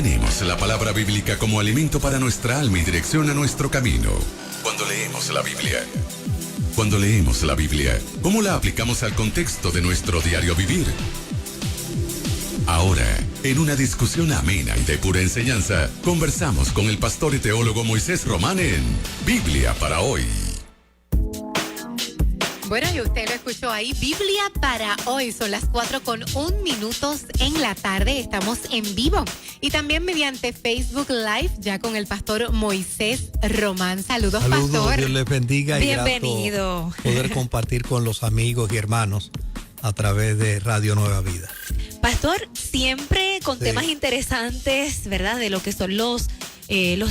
Tenemos la palabra bíblica como alimento para nuestra alma y dirección a nuestro camino. Cuando leemos la Biblia, ¿cómo la aplicamos al contexto de nuestro diario vivir? Ahora, en una discusión amena y de pura enseñanza, conversamos con el pastor y teólogo Moisés Román en Biblia para hoy. Bueno, y usted lo escuchó ahí, Biblia para hoy. Son las 4:01 en la tarde. Estamos en vivo. Y también mediante Facebook Live, ya con el pastor Moisés Román. Saludos, pastor. Dios les bendiga. Bienvenido. Y poder compartir con los amigos y hermanos a través de Radio Nueva Vida. Pastor, siempre con temas interesantes, ¿verdad? De lo que son los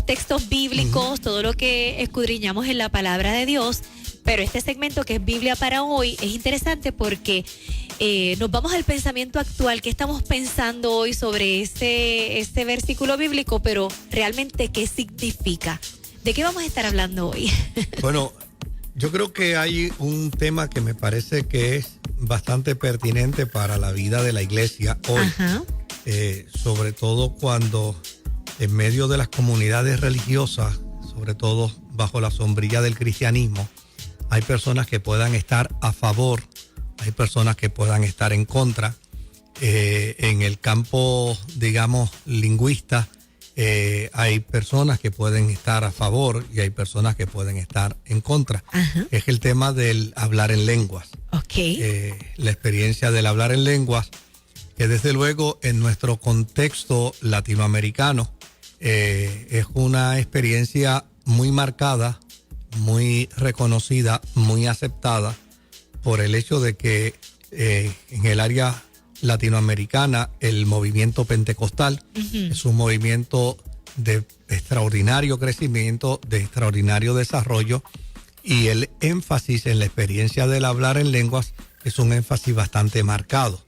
textos bíblicos, todo lo que escudriñamos en la palabra de Dios. Pero este segmento que es Biblia para hoy es interesante porque nos vamos al pensamiento actual. ¿Qué estamos pensando hoy sobre este versículo bíblico? Pero realmente, ¿qué significa? ¿De qué vamos a estar hablando hoy? Bueno, yo creo que hay un tema que me parece que es bastante pertinente para la vida de la iglesia hoy. Sobre todo cuando en medio de las comunidades religiosas, sobre todo bajo la sombrilla del cristianismo, hay personas que puedan estar a favor, hay personas que puedan estar en contra. En el campo, digamos, lingüista, hay personas que pueden estar a favor y hay personas que pueden estar en contra. Es el tema del hablar en lenguas. La experiencia del hablar en lenguas, que desde luego en nuestro contexto latinoamericano es una experiencia muy marcada, muy reconocida, muy aceptada por el hecho de que en el área latinoamericana el movimiento pentecostal es un movimiento de extraordinario crecimiento, de extraordinario desarrollo, y el énfasis en la experiencia del hablar en lenguas es un énfasis bastante marcado.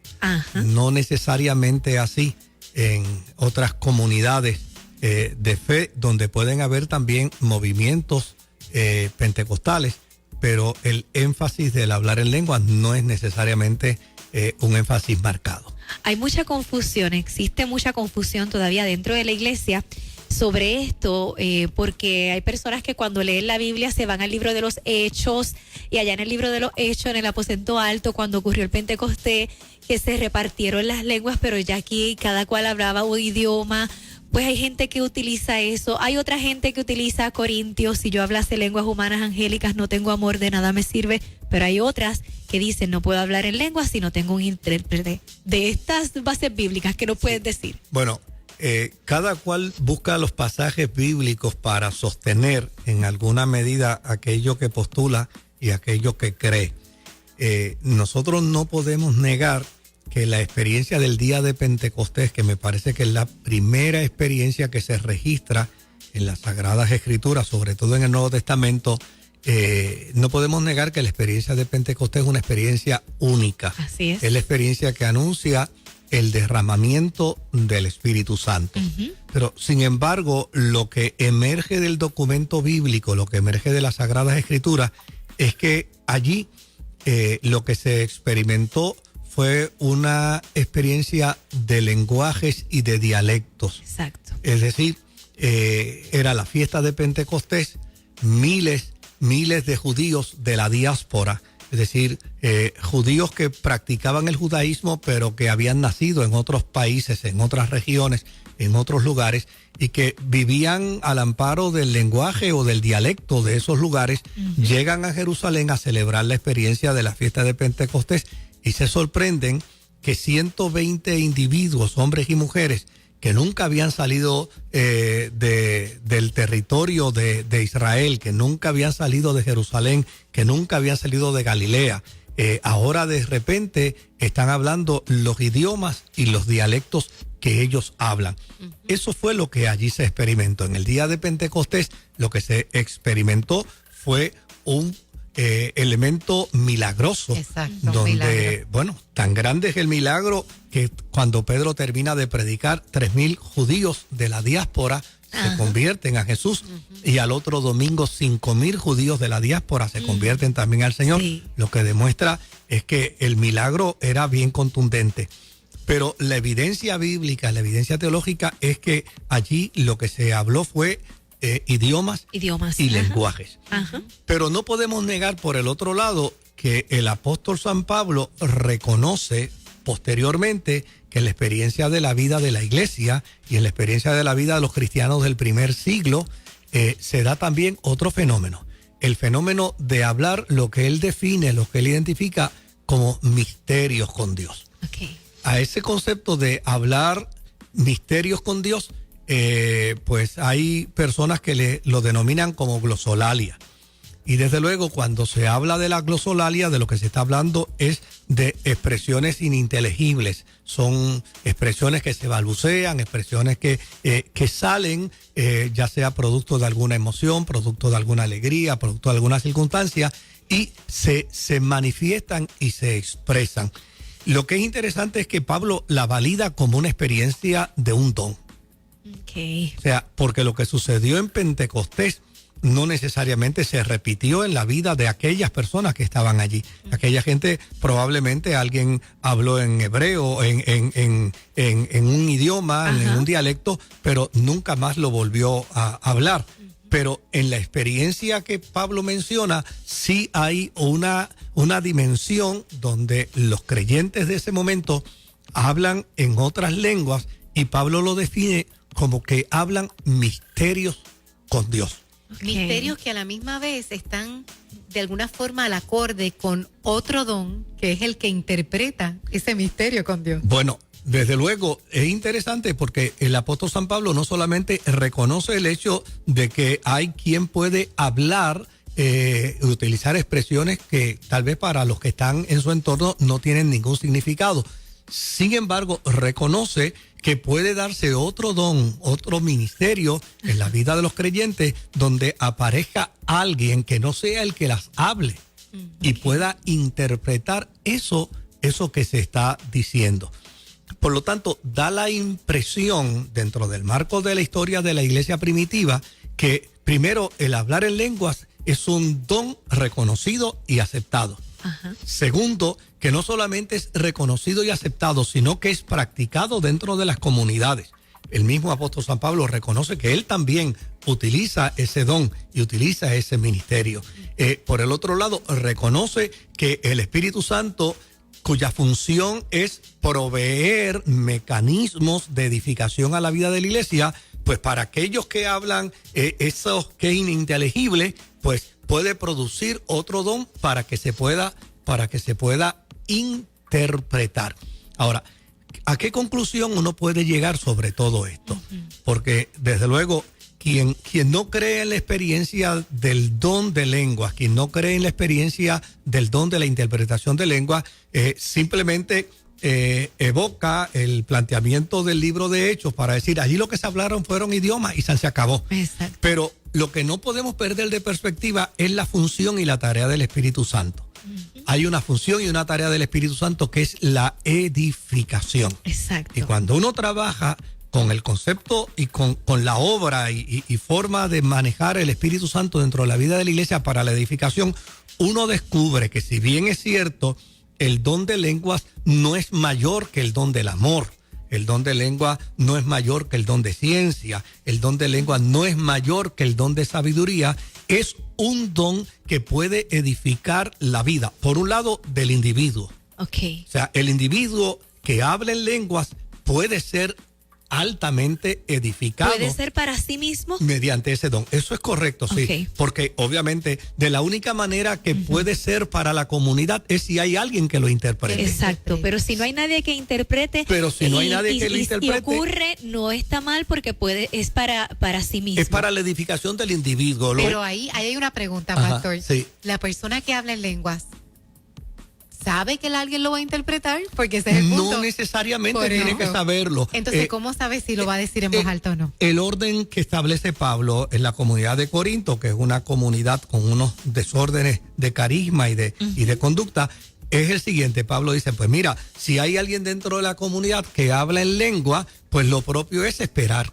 No necesariamente así en otras comunidades de fe donde pueden haber también movimientos pentecostales, pero el énfasis del hablar en lenguas no es necesariamente un énfasis marcado. Hay mucha confusión, existe mucha confusión todavía dentro de la iglesia sobre esto, porque hay personas que cuando leen la Biblia se van al libro de los Hechos, y allá en el libro de los Hechos, en el aposento alto, cuando ocurrió el Pentecostés, que se repartieron las lenguas, pero ya aquí cada cual hablaba un idioma. Pues hay gente que utiliza eso, hay otra gente que utiliza Corintios: si yo hablase lenguas humanas angélicas, no tengo amor, de nada me sirve. Pero hay otras que dicen, no puedo hablar en lenguas si no tengo un intérprete. De estas bases bíblicas, ¿qué nos puedes decir? Bueno, cada cual busca los pasajes bíblicos para sostener en alguna medida aquello que postula y aquello que cree. Nosotros no podemos negar que la experiencia del día de Pentecostés, que me parece que es la primera experiencia que se registra en las Sagradas Escrituras, sobre todo en el Nuevo Testamento, no podemos negar que la experiencia de Pentecostés es una experiencia única. Así es. Es la experiencia que anuncia el derramamiento del Espíritu Santo. Pero, sin embargo, lo que emerge del documento bíblico, lo que emerge de las Sagradas Escrituras, es que allí lo que se experimentó fue una experiencia de lenguajes y de dialectos. Exacto. Es decir, era la fiesta de Pentecostés, miles de judíos de la diáspora, es decir, judíos que practicaban el judaísmo pero que habían nacido en otros países, en otras regiones, en otros lugares, y que vivían al amparo del lenguaje o del dialecto de esos lugares, llegan a Jerusalén a celebrar la experiencia de la fiesta de Pentecostés y se sorprenden que 120 individuos, hombres y mujeres, que nunca habían salido del territorio de Israel, que nunca habían salido de Jerusalén, que nunca habían salido de Galilea, ahora de repente están hablando los idiomas y los dialectos que ellos hablan. Eso fue lo que allí se experimentó. En el día de Pentecostés, lo que se experimentó fue un elemento milagroso. Exacto, donde, milagro. bueno, tan grande es el milagro que cuando Pedro termina de predicar, 3,000 judíos de la diáspora se convierten a Jesús, y al otro domingo 5,000 judíos de la diáspora se convierten también al Señor. Lo que demuestra es que el milagro era bien contundente. Pero la evidencia bíblica, la evidencia teológica es que allí lo que se habló fue idiomas y lenguajes. Ajá. Pero no podemos negar por el otro lado que el apóstol San Pablo reconoce posteriormente que en la experiencia de la vida de la iglesia y en la experiencia de la vida de los cristianos del primer siglo se da también otro fenómeno. El fenómeno de hablar lo que él define, lo que él identifica como misterios con Dios. Okay. A ese concepto de hablar misterios con Dios, pues hay personas que lo denominan como glosolalia. Y desde luego cuando se habla de la glosolalia, de lo que se está hablando es de expresiones ininteligibles. Son expresiones que se balbucean, expresiones que salen, ya sea producto de alguna emoción, producto de alguna alegría, producto de alguna circunstancia, y se manifiestan y se expresan. Lo que es interesante es que Pablo la valida como una experiencia de un don. Okay. O sea, porque lo que sucedió en Pentecostés no necesariamente se repitió en la vida de aquellas personas que estaban allí. Aquella gente, probablemente alguien habló en hebreo, en un idioma, en un dialecto, pero nunca más lo volvió a hablar. Pero en la experiencia que Pablo menciona, sí hay una dimensión donde los creyentes de ese momento hablan en otras lenguas y Pablo lo define como que hablan misterios con Dios. Okay. Misterios que a la misma vez están de alguna forma al acorde con otro don, que es el que interpreta ese misterio con Dios. Bueno, desde luego es interesante porque el apóstol San Pablo no solamente reconoce el hecho de que hay quien puede hablar, utilizar expresiones que tal vez para los que están en su entorno no tienen ningún significado. Sin embargo, reconoce que puede darse otro don, otro ministerio en la vida de los creyentes donde aparezca alguien que no sea el que las hable y pueda interpretar eso que se está diciendo. Por lo tanto, da la impresión dentro del marco de la historia de la iglesia primitiva que primero el hablar en lenguas es un don reconocido y aceptado. Ajá. Segundo, que no solamente es reconocido y aceptado, sino que es practicado dentro de las comunidades. El mismo apóstol San Pablo reconoce que él también utiliza ese don y utiliza ese ministerio. Por el otro lado, reconoce que el Espíritu Santo, cuya función es proveer mecanismos de edificación a la vida de la iglesia, pues para aquellos que hablan eso que es ininteligible, pues puede producir otro don para que se pueda interpretar. Ahora, ¿a qué conclusión uno puede llegar sobre todo esto? Porque desde luego quien no cree en la experiencia del don de lenguas, quien no cree en la experiencia del don de la interpretación de lenguas, simplemente evoca el planteamiento del libro de Hechos para decir, allí lo que se hablaron fueron idiomas y se acabó. Exacto. Pero lo que no podemos perder de perspectiva es la función y la tarea del Espíritu Santo. Hay una función y una tarea del Espíritu Santo que es la edificación. Exacto. Y cuando uno trabaja con el concepto y con la obra y forma de manejar el Espíritu Santo dentro de la vida de la iglesia para la edificación, uno descubre que si bien es cierto, el don de lenguas no es mayor que el don del amor. El don de lengua no es mayor que el don de ciencia. El don de lengua no es mayor que el don de sabiduría. Es un don que puede edificar la vida, por un lado, del individuo. Okay. O sea, el individuo que habla en lenguas puede ser altamente edificado. ¿Puede ser para sí mismo? Mediante ese don. Eso es correcto, sí. Okay. Porque obviamente de la única manera que puede ser para la comunidad es si hay alguien que lo interprete. Exacto, pero si no hay nadie que interprete. Pero si no hay nadie que lo interprete. Y ocurre, no está mal porque es para sí mismo. Es para la edificación del individuo. Pero ahí hay una pregunta, Ajá, pastor. sí. La persona que habla en lenguas, ¿sabe que alguien lo va a interpretar? Porque ese es el punto. No necesariamente Por tiene eso. que saberlo. Entonces, ¿cómo sabe si lo va a decir en voz alta o no? El orden que establece Pablo en la comunidad de Corinto, que es una comunidad con unos desórdenes de carisma y de conducta, es el siguiente. Pablo dice, pues mira, si hay alguien dentro de la comunidad que habla en lengua, pues lo propio es esperar.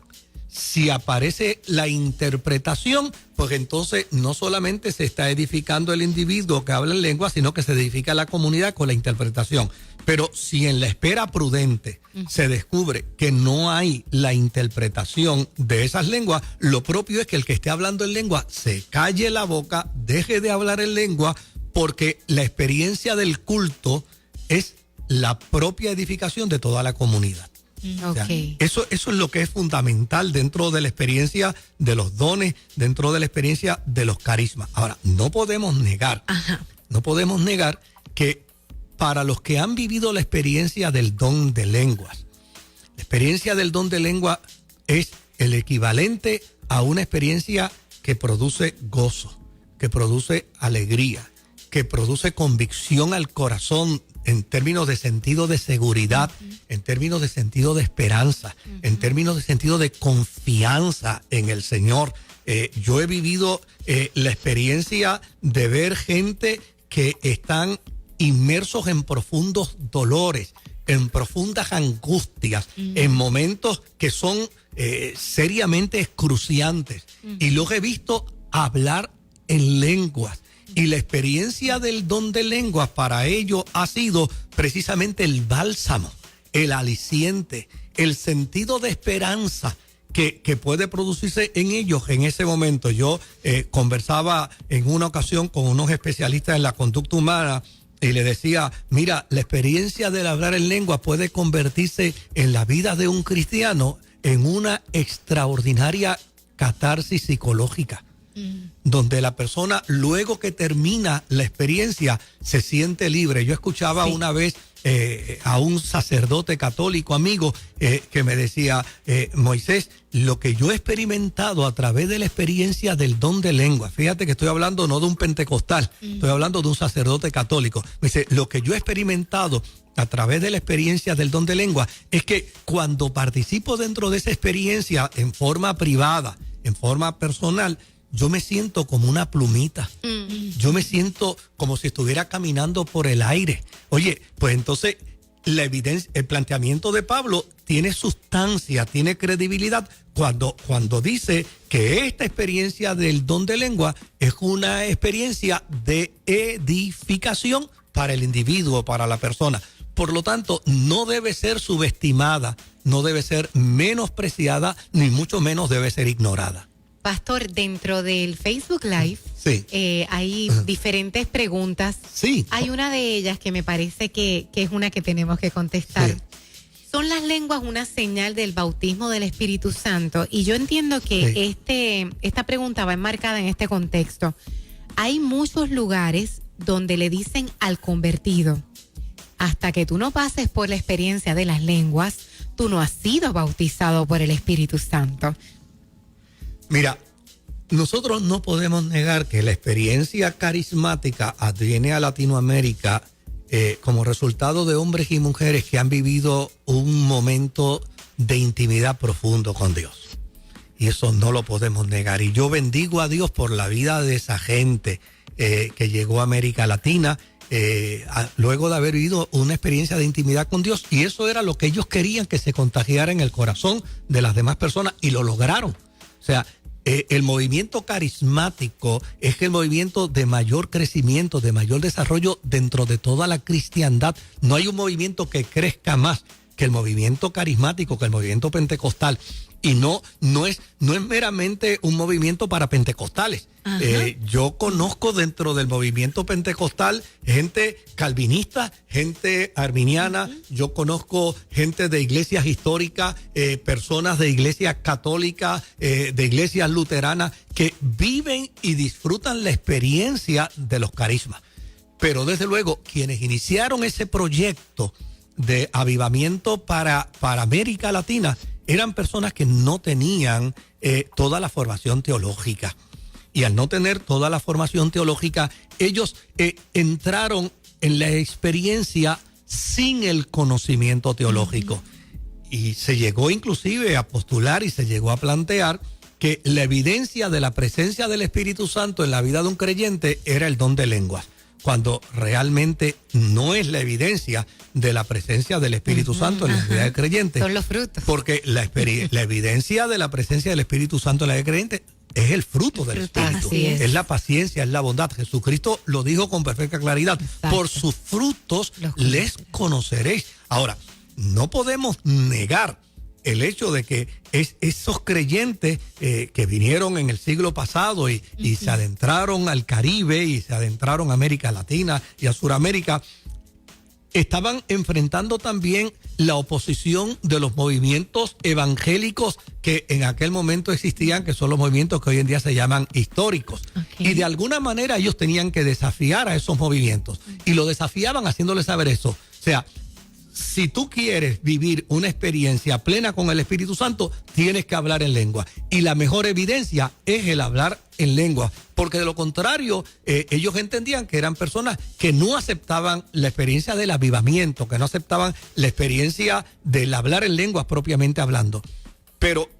Si aparece la interpretación, pues entonces no solamente se está edificando el individuo que habla en lengua, sino que se edifica la comunidad con la interpretación. Pero si en la espera prudente se descubre que no hay la interpretación de esas lenguas, lo propio es que el que esté hablando en lengua se calle la boca, deje de hablar en lengua, porque la experiencia del culto es la propia edificación de toda la comunidad. O sea, eso es lo que es fundamental dentro de la experiencia de los dones, dentro de la experiencia de los carismas. Ahora, no podemos negar que para los que han vivido la experiencia del don de lenguas, la experiencia del don de lengua es el equivalente a una experiencia que produce gozo, que produce alegría, que produce convicción al corazón en términos de sentido de seguridad, en términos de sentido de esperanza, en términos de sentido de confianza en el Señor. Yo he vivido la experiencia de ver gente que están inmersos en profundos dolores, en profundas angustias, en momentos que son seriamente excruciantes. Y los he visto hablar en lenguas. Y la experiencia del don de lenguas para ellos ha sido precisamente el bálsamo, el aliciente, el sentido de esperanza que puede producirse en ellos en ese momento. Yo conversaba en una ocasión con unos especialistas en la conducta humana y le decía, mira, la experiencia del hablar en lengua puede convertirse en la vida de un cristiano en una extraordinaria catarsis psicológica, donde la persona, luego que termina la experiencia, se siente libre. Yo escuchaba una vez a un sacerdote católico amigo que me decía, Moisés, lo que yo he experimentado a través de la experiencia del don de lengua, fíjate que estoy hablando no de un pentecostal, estoy hablando de un sacerdote católico. Me dice, lo que yo he experimentado a través de la experiencia del don de lengua es que cuando participo dentro de esa experiencia en forma privada, en forma personal, yo me siento como una plumita. Yo me siento como si estuviera caminando por el aire. Oye, pues entonces la evidencia, el planteamiento de Pablo tiene sustancia, tiene credibilidad cuando dice que esta experiencia del don de lengua es una experiencia de edificación para el individuo, para la persona. Por lo tanto, no debe ser subestimada, no debe ser menospreciada, ni mucho menos debe ser ignorada. Pastor, dentro del Facebook Live hay diferentes preguntas. Sí. Hay una de ellas que me parece que es una que tenemos que contestar. Sí. ¿Son las lenguas una señal del bautismo del Espíritu Santo? Y yo entiendo que esta pregunta va enmarcada en este contexto. Hay muchos lugares donde le dicen al convertido, hasta que tú no pases por la experiencia de las lenguas, tú no has sido bautizado por el Espíritu Santo. Mira, nosotros no podemos negar que la experiencia carismática viene a Latinoamérica como resultado de hombres y mujeres que han vivido un momento de intimidad profundo con Dios. Y eso no lo podemos negar. Y yo bendigo a Dios por la vida de esa gente que llegó a América Latina luego de haber vivido una experiencia de intimidad con Dios. Y eso era lo que ellos querían que se contagiara en el corazón de las demás personas y lo lograron. O sea, el movimiento carismático es el movimiento de mayor crecimiento, de mayor desarrollo dentro de toda la cristiandad. No hay un movimiento que crezca más que el movimiento carismático, que el movimiento pentecostal. Y no es meramente un movimiento para pentecostales. Yo conozco dentro del movimiento pentecostal gente calvinista, gente arminiana, yo conozco gente de iglesias históricas, personas de iglesias católicas, de iglesias luteranas, que viven y disfrutan la experiencia de los carismas. Pero desde luego, quienes iniciaron ese proyecto de avivamiento para América Latina eran personas que no tenían toda la formación teológica. Y al no tener toda la formación teológica, ellos entraron en la experiencia sin el conocimiento teológico. Y se llegó inclusive a postular y se llegó a plantear que la evidencia de la presencia del Espíritu Santo en la vida de un creyente era el don de lenguas. cuando realmente no es la evidencia de la presencia del Espíritu Santo en la vida del creyente. Son los frutos. Porque la evidencia de la presencia del Espíritu Santo en la vida del creyente es el fruto del Espíritu. Es la paciencia, es la bondad. Jesucristo lo dijo con perfecta claridad. Exacto. Por sus frutos les conoceréis. Ahora, no podemos negar el hecho de que esos creyentes que vinieron en el siglo pasado y se adentraron al Caribe y se adentraron a América Latina y a Sudamérica, estaban enfrentando también la oposición de los movimientos evangélicos que en aquel momento existían, que son los movimientos que hoy en día se llaman históricos. Y de alguna manera ellos tenían que desafiar a esos movimientos. Y lo desafiaban haciéndoles saber eso. O sea, si tú quieres vivir una experiencia plena con el Espíritu Santo, tienes que hablar en lengua. Y la mejor evidencia es el hablar en lengua. Porque de lo contrario, ellos entendían que eran personas que no aceptaban la experiencia del avivamiento, que no aceptaban la experiencia del hablar en lenguas propiamente hablando. Pero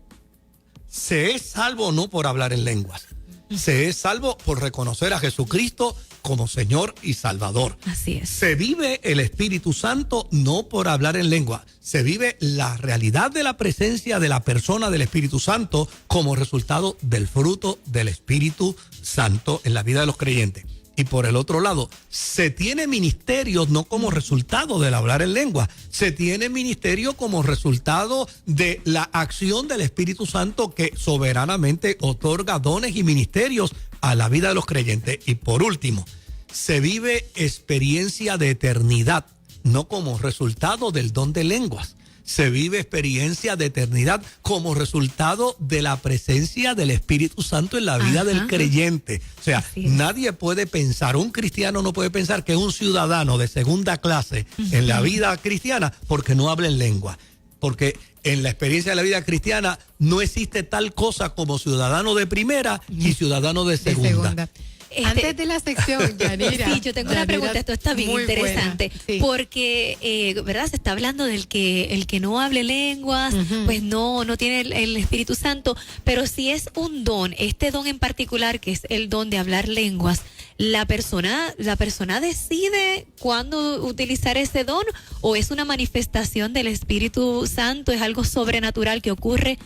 se es salvo no por hablar en lenguas. Se es salvo por reconocer a Jesucristo como Señor y Salvador. Así es. Se vive el Espíritu Santo no por hablar en lengua. Se vive la realidad de la presencia de la persona del Espíritu Santo como resultado del fruto del Espíritu Santo en la vida de los creyentes. Y por el otro lado, se tiene ministerio no como resultado del hablar en lengua, se tiene ministerio como resultado de la acción del Espíritu Santo que soberanamente otorga dones y ministerios a la vida de los creyentes. Y por último, se vive experiencia de eternidad, no como resultado del don de lenguas. Se vive experiencia de eternidad como resultado de la presencia del Espíritu Santo en la vida del creyente. O sea, nadie puede pensar, un cristiano no puede pensar que es un ciudadano de segunda clase en la vida cristiana porque no habla en lengua. Porque en la experiencia de la vida cristiana no existe tal cosa como ciudadano de primera y ciudadano de segunda. Antes de la sección, Yanira. Sí, yo tengo una pregunta, esto está bien interesante, porque, ¿verdad? Se está hablando del que el que no hable lenguas, pues no tiene el Espíritu Santo, pero si es un don, este don en particular, que es el don de hablar lenguas, la persona decide cuándo utilizar ese don, o es una manifestación del Espíritu Santo, es algo sobrenatural que ocurre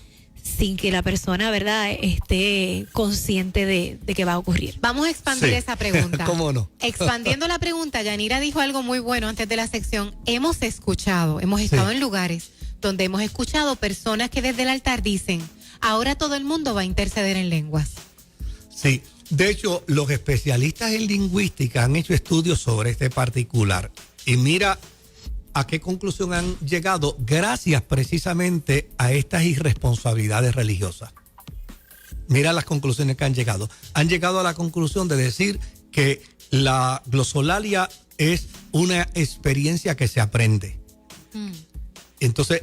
sin que la persona, ¿verdad?, esté consciente de que va a ocurrir. Vamos a expandir esa pregunta. ¿Cómo no? Expandiendo la pregunta, Yanira dijo algo muy bueno antes de la sección. Hemos estado en lugares donde hemos escuchado personas que desde el altar dicen, ahora todo el mundo va a interceder en lenguas. Sí, de hecho, los especialistas en lingüística han hecho estudios sobre este particular. Y mira a qué conclusión han llegado gracias precisamente a estas irresponsabilidades religiosas. Mira las conclusiones que han llegado. Han llegado a la conclusión de decir que la glosolalia es una experiencia que se aprende. Entonces,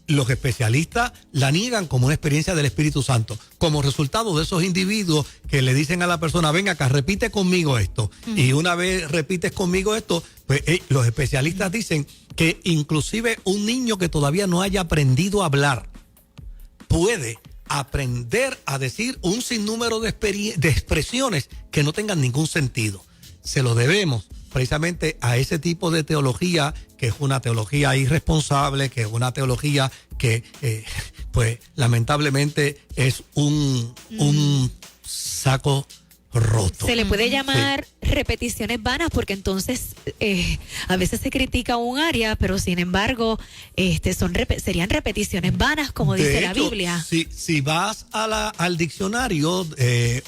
los especialistas la niegan como una experiencia del Espíritu Santo, como resultado de esos individuos que le dicen a la persona, ven acá, repite conmigo esto. Y una vez repites conmigo esto, pues los especialistas dicen que inclusive un niño que todavía no haya aprendido a hablar puede aprender a decir un sinnúmero de expresiones que no tengan ningún sentido. Se lo debemos precisamente a ese tipo de teología, que es una teología irresponsable, que es una teología que, pues, lamentablemente es un saco roto. Se le puede llamar repeticiones vanas, porque entonces a veces se critica un área, pero sin embargo serían repeticiones vanas, como dice la Biblia. Si vas al diccionario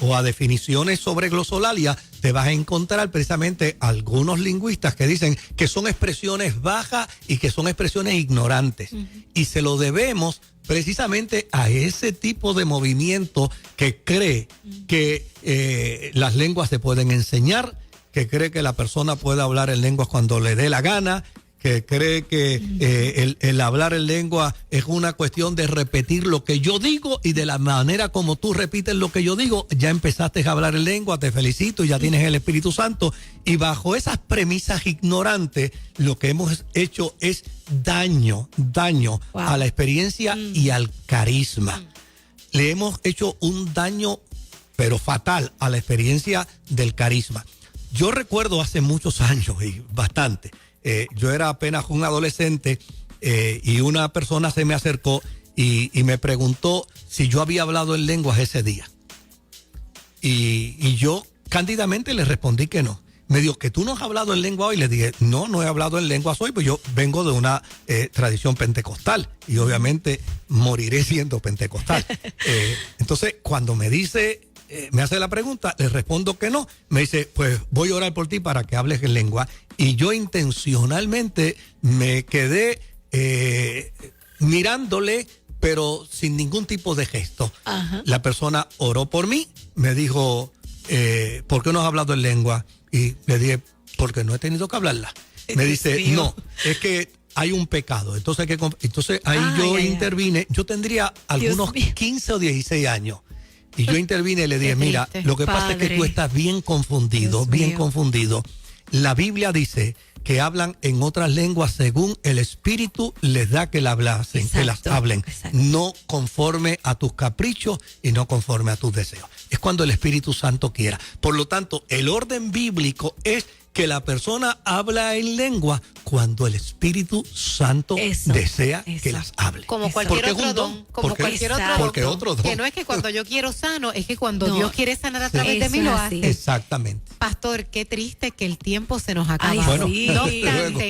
o a definiciones sobre glosolalia, te vas a encontrar precisamente algunos lingüistas que dicen que son expresiones bajas y que son expresiones ignorantes. Y se lo debemos precisamente a ese tipo de movimiento que cree que las lenguas se pueden enseñar, que cree que la persona puede hablar en lenguas cuando le dé la gana, que cree que el hablar en lengua es una cuestión de repetir lo que yo digo, y de la manera como tú repites lo que yo digo, ya empezaste a hablar en lengua, te felicito, ya tienes el Espíritu Santo. Y bajo esas premisas ignorantes, lo que hemos hecho es daño a la experiencia y al carisma. Le hemos hecho un daño, pero fatal, a la experiencia del carisma. Yo recuerdo hace muchos años, y bastante, yo era apenas un adolescente y una persona se me acercó y me preguntó si yo había hablado en lenguas ese día. Y yo cándidamente le respondí que no. Me dijo, ¿que tú no has hablado en lengua hoy? Le dije, no he hablado en lenguas hoy, pues yo vengo de una tradición pentecostal y obviamente moriré siendo pentecostal. Entonces, cuando me dice, me hace la pregunta, le respondo que no. Me dice, pues voy a orar por ti para que hables en lengua. Y yo intencionalmente me quedé mirándole, pero sin ningún tipo de gesto. Ajá. La persona oró por mí, me dijo, ¿por qué no has hablado en lengua? Y le dije, porque no he tenido que hablarla. Me dice, no, es que hay un pecado. Entonces, ahí yo intervine. Yo tendría algunos 15 o 16 años. Y yo intervine y le dije, mira, lo que pasa es que tú estás bien confundido, bien confundido. La Biblia dice que hablan en otras lenguas según el Espíritu les da que las hablen, no conforme a tus caprichos y no conforme a tus deseos. Es cuando el Espíritu Santo quiera. Por lo tanto, el orden bíblico es que la persona habla en lengua cuando el Espíritu Santo desea que las hable. Como cualquier otro don. Como cualquier otro don. Que no es que cuando yo quiero sano, es que cuando Dios quiere sanar a través de mí lo hace. Exactamente. Pastor, qué triste que el tiempo se nos acaba. Bueno,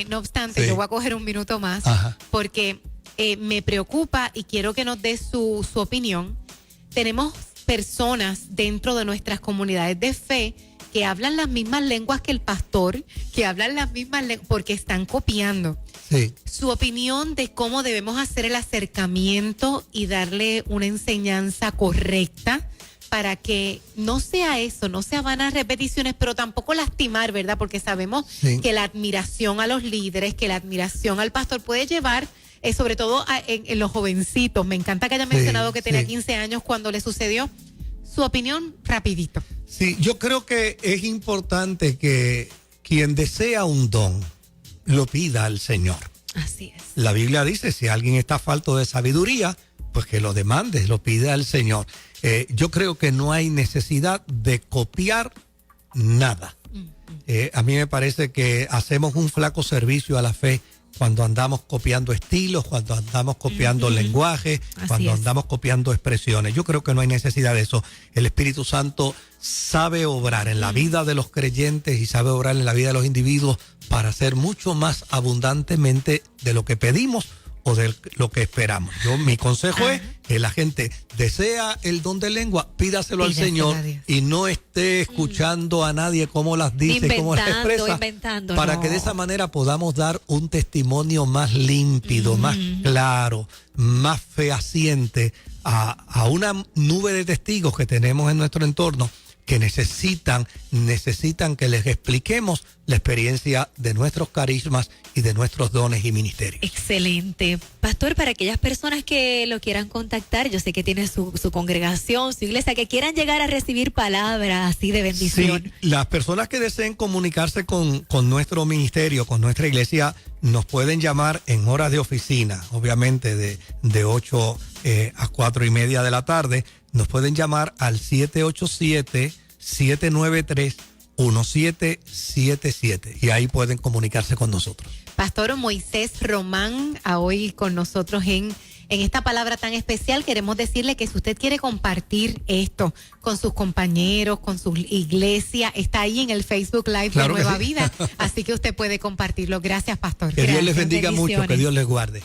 no obstante, yo voy a coger un minuto más. Ajá. Porque me preocupa y quiero que nos dé su opinión. Tenemos personas dentro de nuestras comunidades de fe que hablan las mismas lenguas que el pastor, que hablan las mismas lenguas porque están copiando. Sí. Su opinión de cómo debemos hacer el acercamiento y darle una enseñanza correcta para que no sea eso, no sean vanas repeticiones, pero tampoco lastimar, ¿verdad? Porque sabemos que la admiración a los líderes, que la admiración al pastor puede llevar, sobre todo en los jovencitos. Me encanta que haya mencionado que tenía 15 años cuando le sucedió. Su opinión, rapidito. Sí, yo creo que es importante que quien desea un don lo pida al Señor. Así es. La Biblia dice, si alguien está falto de sabiduría, pues que lo demande, lo pide al Señor. Yo creo que no hay necesidad de copiar nada. A mí me parece que hacemos un flaco servicio a la fe cuando andamos copiando estilos, cuando andamos copiando lenguaje, cuando andamos copiando expresiones. Yo creo que no hay necesidad de eso. El Espíritu Santo sabe obrar en la vida de los creyentes y sabe obrar en la vida de los individuos para hacer mucho más abundantemente de lo que pedimos o de lo que esperamos. Mi consejo es que la gente desea el don de lengua, pídaselo al Señor y no esté escuchando a nadie cómo las dice, cómo las expresa, para que de esa manera podamos dar un testimonio más límpido, más claro, más fehaciente a una nube de testigos que tenemos en nuestro entorno que necesitan que les expliquemos la experiencia de nuestros carismas y de nuestros dones y ministerios. Excelente. Pastor, para aquellas personas que lo quieran contactar, yo sé que tiene su congregación, su iglesia, que quieran llegar a recibir palabras así de bendición. Sí, las personas que deseen comunicarse con nuestro ministerio, con nuestra iglesia, nos pueden llamar en horas de oficina, obviamente de 8 a 4:30 de la tarde. Nos pueden llamar al 787-793-1777 y ahí pueden comunicarse con nosotros. Pastor Moisés Román, hoy con nosotros en esta palabra tan especial. Queremos decirle que si usted quiere compartir esto con sus compañeros, con su iglesia, está ahí en el Facebook Live de Nueva Vida, así que usted puede compartirlo. Gracias, Pastor. Que Dios les bendiga mucho, que Dios les guarde.